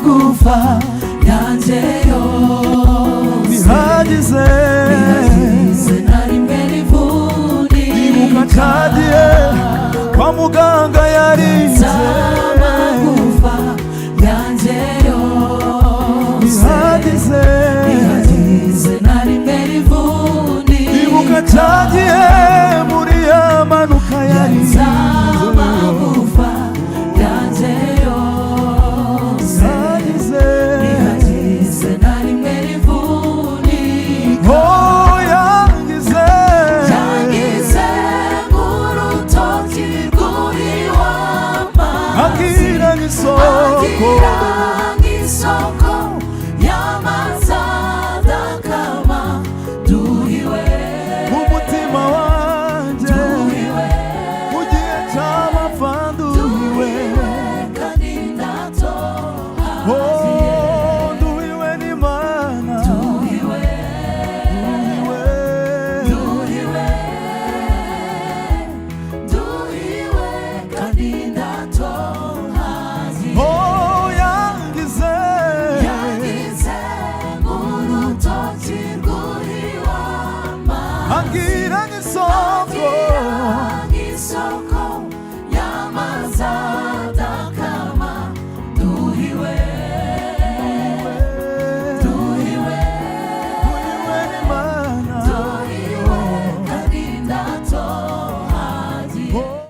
amagufa yanjye yose bihagize nari mbere ivuni ibuka cyagiye kwa muganga yarize amagufa yanjye yose bihagize nari mbere ivuni ibuka cyagiye muri ya manuka yarize amagufa yanjye yose bihagize nari mbere ivuni oh yangize nk'urutoki rw'uw'amazi akira nk'isoko y'amazi adakama duhiwe umutima wanjye mu gihe cy'amapfa nduhiwe kandi ndatohagiye nduhiwe n'Imana duhiwe kandi ndatohagiye oh yangize nk'urutoki rw'uw'amazi